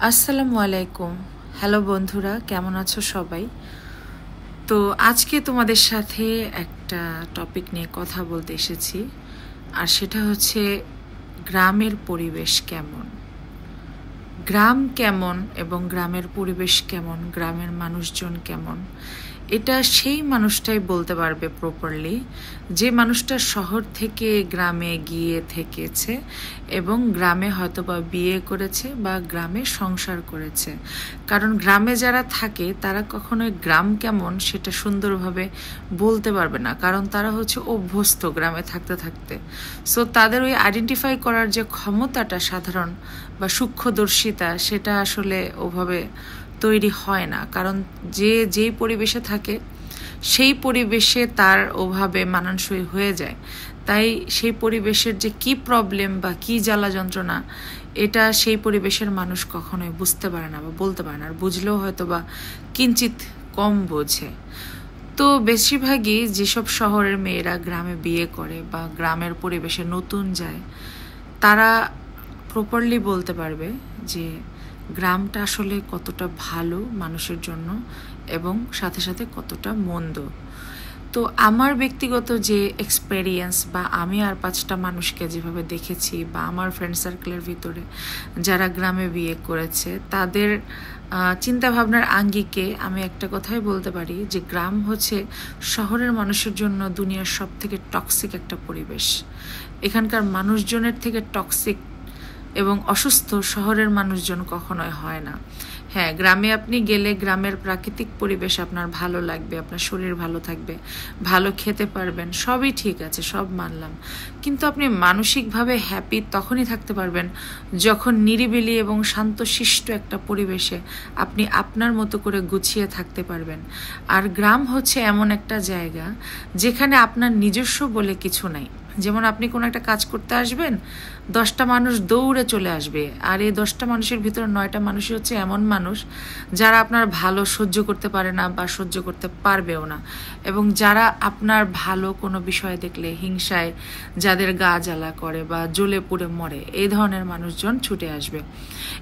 আসসালামু আলাইকুম। হ্যালো বন্ধুরা, কেমন আছো সবাই? তো আজকে তোমাদের সাথে একটা টপিক নিয়ে কথা বলতে এসেছি, আর সেটা হচ্ছে গ্রামের পরিবেশ কেমন। গ্রাম কেমন এবং গ্রামের পরিবেশ কেমন, গ্রামের মানুষজন কেমন, এটা সেই মানুষটাই বলতে পারবে প্রপারলি যে মানুষটা শহর থেকে গ্রামে গিয়ে থেকেছে এবং গ্রামে হয়তোবা বিয়ে করেছে বা গ্রামে সংসার করেছে। কারণ গ্রামে যারা থাকে তারা কখনোই গ্রাম কেমন সেটা সুন্দরভাবে বলতে পারবে না, কারণ তারা হচ্ছে অভ্যস্ত গ্রামে থাকতে থাকতে। সো তাদের ওই আইডেন্টিফাই করার যে ক্ষমতাটা সাধারণ বা সূক্ষ্মদর্শিতা, সেটা আসলে ওভাবে তৈরি হয় না, কারণ যেই পরিবেশে থাকে সেই পরিবেশে তার ওভাবে মানানসই হয়ে যায়। তাই সেই পরিবেশের যে কি প্রবলেম বা কি জ্বালা যন্ত্রণা, এটা সেই পরিবেশের মানুষ কখনোই বুঝতে পারে না বা বলতে পারে না, আর বুঝলেও হয়তো বা কিঞ্চিত কম বোঝে। তো বেশিরভাগই যেসব শহরের মেয়েরা গ্রামে বিয়ে করে বা গ্রামের পরিবেশে নতুন যায়, তারা প্রপারলি বলতে পারবে যে গ্রামটা আসলে কতটা ভালো মানুষের জন্য এবং সাথে সাথে কতটা মন্দ। তো আমার ব্যক্তিগত যে এক্সপেরিয়েন্স বা আমি আর 5টা মানুষকে যেভাবে দেখেছি বা আমার ফ্রেন্ড সার্কেলের ভিতরে যারা গ্রামে বিয়ে করেছে, তাদের চিন্তাভাবনার আঙ্গিকে আমি একটা কথাই বলতে পারি যে গ্রাম হচ্ছে শহরের মানুষের জন্য দুনিয়ার সব থেকে টক্সিক একটা পরিবেশ। এখানকার মানুষজনের থেকে টক্সিক এবং অসুস্থ শহরের মানুষজন কখনোই হয় না। হ্যাঁ, গ্রামে আপনি গেলে গ্রামের প্রাকৃতিক পরিবেশ আপনার ভালো লাগবে, আপনার শরীর ভালো থাকবে, ভালো খেতে পারবেন, সবই ঠিক আছে, সব মানলাম। কিন্তু আপনি মানসিকভাবে হ্যাপি তখনই থাকতে পারবেন যখন নিরিবিলি এবং শান্তশিষ্ট একটা পরিবেশে আপনি আপনার মতো করে গুছিয়ে থাকতে পারবেন। আর গ্রাম হচ্ছে এমন একটা জায়গা যেখানে আপনার নিজস্ব বলে কিছু নাই। যেমন আপনি কোনো একটা কাজ করতে আসবেন, 10টা মানুষ দৌড়ে চলে আসবে, আর এই 10টা মানুষের ভিতরে 9টা মানুষই হচ্ছে এমন মানুষ যারা আপনার ভালো সহ্য করতে পারে না বা সহ্য করতে পারবেও না, এবং যারা আপনার ভালো কোনো বিষয় দেখলে হিংসায় যাদের গা জ্বালা করে বা জ্বলে পুড়ে মরে, এই ধরনের মানুষজন ছুটে আসবে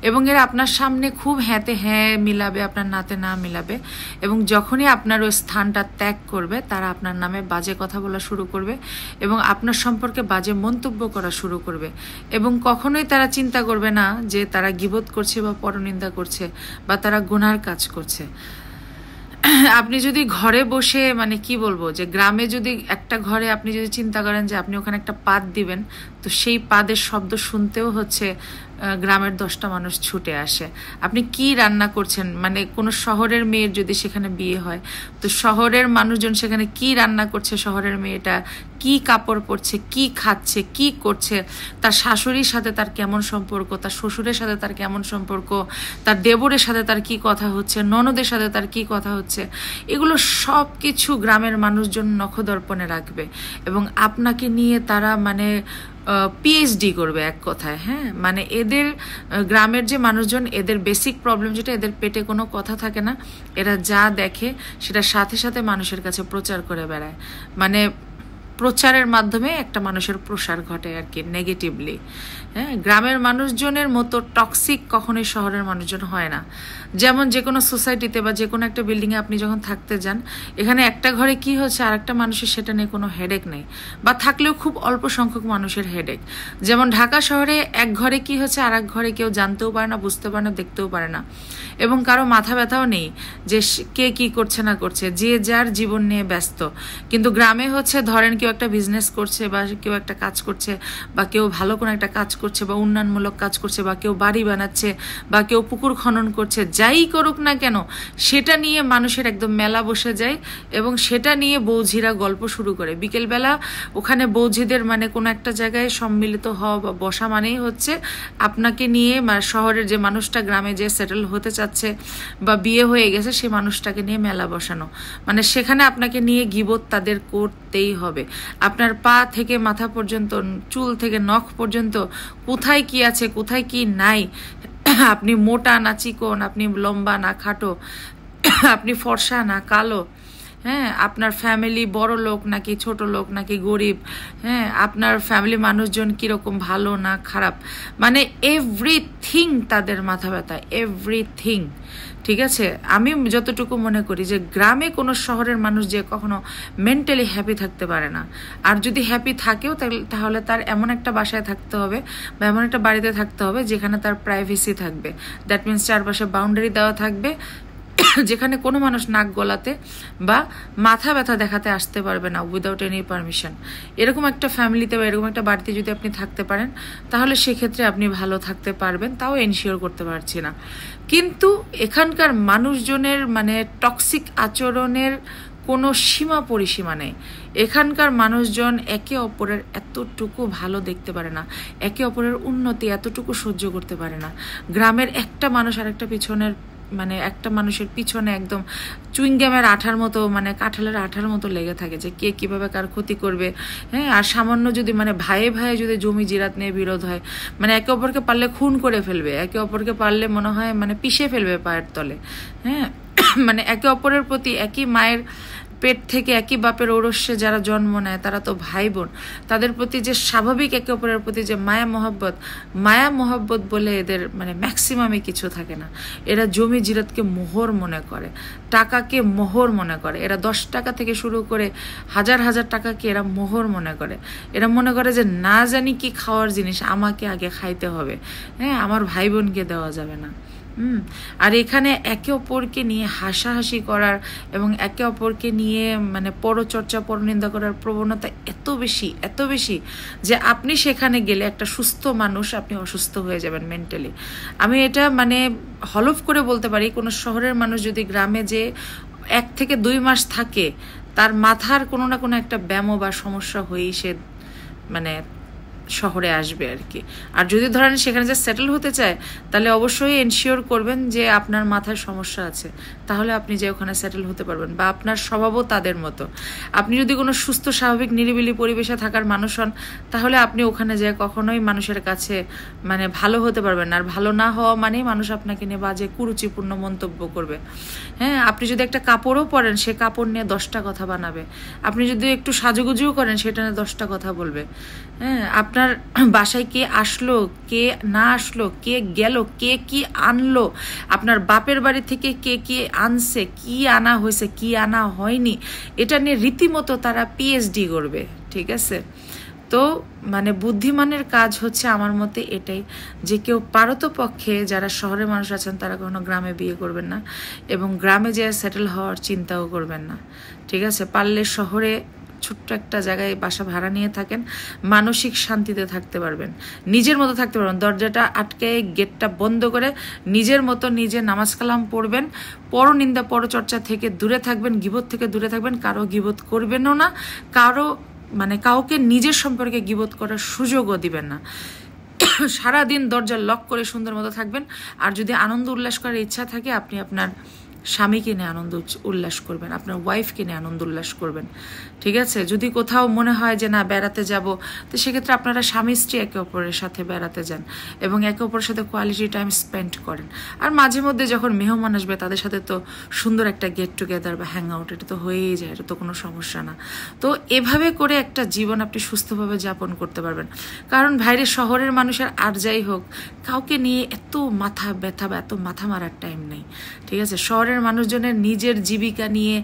এবং এরা আপনার সামনে খুব হ্যাঁতে হ্যাঁ মিলাবে, আপনার নাতে না মিলাবে, এবং যখনই আপনার ওই স্থানটা ত্যাগ করবে তারা আপনার নামে বাজে কথা বলা শুরু করবে এবং আপনার সম্পর্কে বাজে মন্তব্য করা শুরু করবে। এবং কখনোই তারা চিন্তা করবে না যে তারা গীবত করছে বা পরনিন্দা করছে বা তারা গুনার কাজ করছে। আপনি যদি ঘরে বসে, মানে কি বলবো, যে গ্রামে যদি একটা ঘরে আপনি যদি চিন্তা করেন যে আপনি ওখানে একটা পাত দিবেন, তো সেই পাদের শব্দ শুনতেও হচ্ছে গ্রামের 10টা মানুষ ছুটে আসে। আপনি কি রান্না করছেন, মানে কোনো শহরের মেয়ের যদি সেখানে বিয়ে হয়, তো শহরের মানুষজন সেখানে কি রান্না করছে, শহরের মেয়েটা কি কাপড় পরছে, কি খাচ্ছে, কি করছে, তার শাশুড়ির সাথে তার কেমন সম্পর্ক, তার শ্বশুরের সাথে তার কেমন সম্পর্ক, তার দেবরের সাথে তার কি কথা হচ্ছে, ননদের সাথে তার কি কথা হচ্ছে, এগুলো সব কিছু গ্রামের মানুষজন নখদর্পণে রাখবে এবং আপনাকে নিয়ে তারা মানে পিএইচডি করবে এক কথায়। হ্যাঁ, মানে এদের গ্রামের যে মানুষজন, এদের বেসিক প্রবলেম যেটা, এদের পেটে কোনো কথা থাকে না, এরা যা দেখে সেটা সাথে সাথে মানুষের কাছে প্রচার করে বেড়ায়। মানে প্রচারের মাধ্যমে একটা মানুষের প্রসার ঘটে আর কি, নেগেটিভলি। হ্যাঁ, গ্রামের মানুষজনের মতো টক্সিক কখনোই শহরের মানুষজন হয় না। যেমন যে কোনো সোসাইটিতে বা যে কোনো একটা বিল্ডিংয়ে আপনি যখন থাকতে যান, এখানে একটা ঘরে কি হচ্ছে আর একটা মানুষের সেটা নিয়ে কোনো হেডেক নেই, বা থাকলেও খুব অল্প সংখ্যক মানুষের হেডেক। যেমন ঢাকা শহরে এক ঘরে কি হচ্ছে আর এক ঘরে কেউ জানতেও পারে না, বুঝতে পারে না, দেখতেও পারে না, এবং কারো মাথা ব্যথাও নেই যে কে কি করছে না করছে, যে যার জীবন নিয়ে ব্যস্ত। কিন্তু গ্রামে হচ্ছে ধরেন কেউ একটা বিজনেস করছে বা কেউ একটা কাজ করছে বা কেউ ভালো কোনো একটা কাজ করছে বা উন্নয়নমূলক কাজ করছে বা কেউ বাড়ি বানাচ্ছে বা কেউ পুকুর খনন করছে, যাই করুক না কেন সেটা নিয়ে মানুষের একদম মেলা বসে যায় এবং সেটা নিয়ে বৌঝিরা গল্প শুরু করে। বিকেলবেলা ওখানে বৌঝিদের মানে কোনো একটা জায়গায় সম্মিলিত হওয়া বা বসা মানেই হচ্ছে আপনাকে নিয়ে, শহরের যে মানুষটা গ্রামে যে সেটেল হতে চাচ্ছে বা বিয়ে হয়ে গেছে সে মানুষটাকে নিয়ে মেলা বসানো, মানে সেখানে আপনাকে নিয়ে গীবত তাদের করতেই হবে। আপনার পা থেকে মাথা পর্যন্ত, চুল থেকে নখ পর্যন্ত কোথায় কি আছে কোথায় কি নাই, আপনি মোটা না চিকন, আপনি লম্বা না খাটো, আপনি ফর্সা না কালো, হ্যাঁ, আপনার ফ্যামিলি বড় লোক নাকি ছোট লোক নাকি গরিব, হ্যাঁ, আপনার ফ্যামিলি মানুষজন কিরকম ভালো না খারাপ, মানে এভরিথিং তাদের মাথা ব্যথা, এভরিথিং। ঠিক আছে, আমি যতটুকু মনে করি যে গ্রামে কোনো শহরের মানুষ যে কখনো মেন্টালি হ্যাপি থাকতে পারে না। আর যদি হ্যাপি থাকেও তাহলে তার এমন একটা বাসায় থাকতে হবে বা এমন একটা বাড়িতে থাকতে হবে যেখানে তার প্রাইভেসি থাকবে। দ্যাট মিনস চারপাশে বাউন্ডারি দেওয়া থাকবে, যেখানে কোনো মানুষ নাক গলাতে বা মাথা ব্যথা দেখাতে আসতে পারবে না উইদাউট এনি পারমিশন। এরকম একটা ফ্যামিলিতে বা এরকম একটা বাড়িতে যদি আপনি থাকতে পারেন তাহলে সেক্ষেত্রে আপনি ভালো থাকতে পারবেন, তাও এনশিওর করতে পারছি না। কিন্তু এখানকার মানুষজনের মানে টক্সিক আচরণের কোনো সীমা পরিসীমা নেই। এখানকার মানুষজন একে অপরের এতটুকু ভালো দেখতে পারে না, একে অপরের উন্নতি এতটুকু সহ্য করতে পারে না। গ্রামের একটা মানুষ আর একটা পিছনের মানে একটা মানুষের পিছনে একদম চুইংগামের আঠার মতো মানে কাঁঠালের আঠার মতো লেগে থাকে যে কে কিভাবে কার ক্ষতি করবে। হ্যাঁ, আর সামান্য যদি মানে ভাইয়ে ভাইয়ে যদি জমি জিরাত নিয়ে বিরোধ হয়, মানে একে অপরকে পারলে খুন করে ফেলবে, একে অপরকে পারলে মনে হয় মানে পিষে ফেলবে পায়ের তলে। হ্যাঁ, মানে একে অপরের প্রতি একই মায়ের পেট থেকে একই বাপের ঔরস্যে যারা জন্ম নেয় তারা তো ভাই বোন, তাদের প্রতি যে স্বাভাবিক একে অপরের প্রতি যে মায়া মহব্বত বলে এদের মানে ম্যাক্সিমামে কিছু থাকে না। এরা জমি জিরাতকে মোহর মনে করে, টাকাকে মোহর মনে করে। এরা 10 টাকা থেকে শুরু করে হাজার হাজার টাকাকে এরা মোহর মনে করে। এরা মনে করে যে না জানি কি খাওয়ার জিনিস আমাকে আগে খাইতে হবে, হ্যাঁ, আমার ভাই বোনকে দেওয়া যাবে না। আর এখানে একে অপরকে নিয়ে হাসাহাসি করার এবং একে অপরকে নিয়ে মানে পরচর্চা পরনিন্দা করার প্রবণতা এত বেশি যে আপনি সেখানে গেলে একটা সুস্থ মানুষ আপনি অসুস্থ হয়ে যাবেন মেন্টালি। আমি এটা মানে হলফ করে বলতে পারি, কোনো শহরের মানুষ যদি গ্রামে যে 1 থেকে 2 মাস থাকে তার মাথার কোনো না কোনো একটা ব্যামো বা সমস্যা হয়েই সে মানে শহরে আসবে আর কি। আর যদি ধরেন সেখানে যে সেটেল হতে চায় তাহলে অবশ্যই এনশিওর করবেন যে আপনার মাথায় সমস্যা আছে, তাহলে আপনি যে ওখানে সেটেল হতে পারবেন বা আপনার স্বভাবও তাদের মতো। আপনি যদি কোনো সুস্থ স্বাভাবিক নিরিবিলি পরিবেশে থাকার মানুষ হন তাহলে আপনি ওখানে যেয়ে কখনোই মানুষের কাছে মানে ভালো হতে পারবেন না। আর ভালো না হওয়া মানেই মানুষ আপনাকে নিয়ে বাজে কুরুচিপূর্ণ মন্তব্য করবে। হ্যাঁ, আপনি যদি একটা কাপড়ও পরেন সে কাপড় নিয়ে 10টা কথা বানাবে। আপনি যদি একটু সাজুগুজুও করেন সেটা নিয়ে 10টা কথা বলবে। হ্যাঁ, আপনার বাসায় কে আসলো কে না আসলো, কে গেল, কে কি আনলো, আপনার বাপের বাড়ি থেকে কে কি আনছে, কি আনা হয়েছে কি আনা হয়নি, এটা নিয়ে রীতিমতো তারা পিএইচডি করবে। ঠিক আছে, তো মানে বুদ্ধিমানের কাজ হচ্ছে আমার মতে এটাই যে কেউ পারতপক্ষে যারা শহরের মানুষ আছেন তারা কখনো গ্রামে বিয়ে করবেন না এবং গ্রামে যে সেটেল হওয়ার চিন্তাও করবেন না। ঠিক আছে, পারলে শহরে ছোট্ট একটা জায়গায় বাসা ভাড়া নিয়ে থাকেন, মানসিক শান্তিতে থাকতে পারবেন, নিজের মতো থাকতে পারবেন। দরজাটা আটকে গেটটা বন্ধ করে নিজের মতো নিজে নামাজ কালাম পড়বেন, পরনিন্দা পরচর্চা থেকে দূরে থাকবেন, গীবত থেকে দূরে থাকবেন, কারো গীবত করবেনও না, কাউকে নিজের সম্পর্কে গীবত করার সুযোগও দিবেন না। সারাদিন দরজা লক করে সুন্দর মতো থাকবেন। আর যদি আনন্দ উল্লাস করার ইচ্ছা থাকে আপনি আপনার স্বামীকে নিয়ে আনন্দ উল্লাস করবেন, আপনার ওয়াইফকে নিয়ে আনন্দ উল্লাস করবেন। ঠিক আছে, যদি কোথাও মনে হয় যে না বেড়াতে যাব তো সেক্ষেত্রে আপনারা স্বামী স্ত্রী একে অপরের সাথে বেড়াতে যান এবং একে অপরের সাথে কোয়ালিটি টাইম স্পেন্ড করেন। আর মাঝে মধ্যে যখন মেহমান আসবে তাদের সাথে তো সুন্দর একটা গেট টুগেদার বা হ্যাং আউট এটা তো হয়েই যায়, এটা তো কোনো সমস্যা না। তো এভাবে করে একটা জীবন আপনি সুস্থভাবে যাপন করতে পারবেন। কারণ বাইরে শহরের মানুষের আর যাই হোক কাউকে নিয়ে এত মাথা ব্যথা বা এত মাথা মারার টাইম নেই। ঠিক আছে, শহরের মানুষজনের নিজের জীবিকা নিয়ে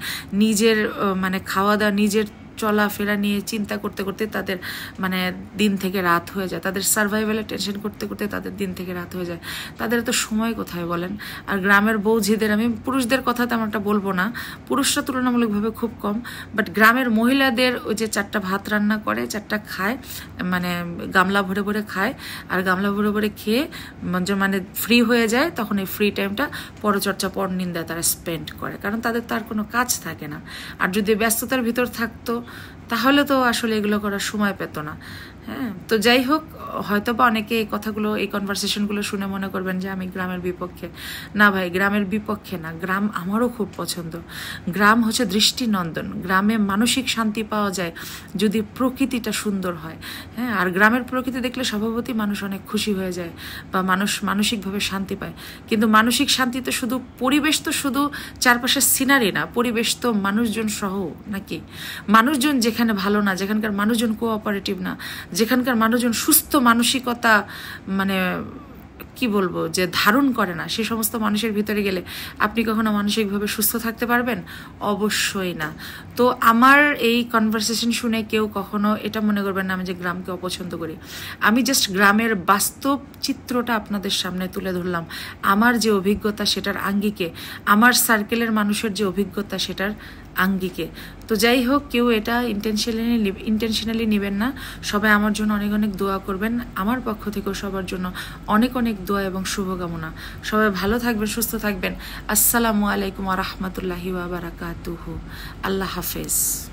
নিজের মানে খাওয়া দাওয়া নিজের চলাফেরা নিয়ে চিন্তা করতে করতে তাদের মানে দিন থেকে রাত হয়ে যায়, তাদের সার্ভাইভালের টেনশন করতে করতে তাদের দিন থেকে রাত হয়ে যায়। তাদের তো সময় কোথায় বলেন। আর গ্রামের বৌঝিদের, আমি পুরুষদের কথা তেমনটা বলবো না, পুরুষরা তুলনামূলকভাবে খুব কম, বাট গ্রামের মহিলাদের ওই যে 4টা ভাত রান্না করে 4টা খায়, মানে গামলা ভরে ভরে খায়, আর গামলা ভরে ভরে খেয়ে মানে ফ্রি হয়ে যায়, তখন এই ফ্রি টাইমটা পরচর্চা পরনিন্দায় তারা স্পেন্ড করে, কারণ তাদের তার কোনো কাজ থাকে না। আর যদি ব্যস্ততার ভিতর থাকতো তাহলে তো আসলে এগুলো করার সময় পেত না। হ্যাঁ, তো যাই হোক, হয়তো বা অনেকে এই কথাগুলো, এই কনভারসেশনগুলো শুনে মনে করবেন যে আমি গ্রামের বিপক্ষে। না ভাই, গ্রামের বিপক্ষে না, গ্রাম আমারও খুব পছন্দ। গ্রাম হচ্ছে দৃষ্টিনন্দন, গ্রামে মানসিক শান্তি পাওয়া যায় যদি প্রকৃতিটা সুন্দর হয়। হ্যাঁ, আর গ্রামের প্রকৃতি দেখলে স্বভাবতই মানুষ অনেক খুশি হয়ে যায় বা মানুষ মানসিকভাবে শান্তি পায়। কিন্তু মানসিক শান্তি তো শুধু পরিবেশ, তো শুধু চারপাশের সিনারি না, পরিবেশ তো মানুষজন সহ নাকি। মানুষজন যেখানে ভালো না, যেখানকার মানুষজন কোঅপারেটিভ না, যেখানকার মানুষজন সুস্থ মানসিকতা মানে কি বলবো যে ধারণ করে না, সে সমস্ত মানুষের ভিতরে গেলে আপনি কখনো মানসিকভাবে সুস্থ থাকতে পারবেন? অবশ্যই না। তো আমার এই কনভারসেশন শুনে কেউ কখনো এটা মনে করবেন না আমি যে গ্রামকে অপছন্দ করি। আমি জাস্ট গ্রামের বাস্তব চিত্রটা আপনাদের সামনে তুলে ধরলাম, আমার যে অভিজ্ঞতা সেটার আঙ্গিকে, আমার সার্কেলের মানুষের যে অভিজ্ঞতা সেটার আঙ্গিকে। তো যাই হোক, কেউ এটা ইন্টেনশনালি নেবেন না। সবাই আমার জন্য অনেক অনেক দোয়া করবেন, আমার পক্ষ থেকেও সবার জন্য অনেক অনেক দোয়া এবং শুভকামনা। সবাই ভালো থাকবেন, সুস্থ থাকবেন। আসসালামু আলাইকুম ওয়া রাহমাতুল্লাহি ওয়া বারাকাতুহু। আল্লাহ হাফেজ।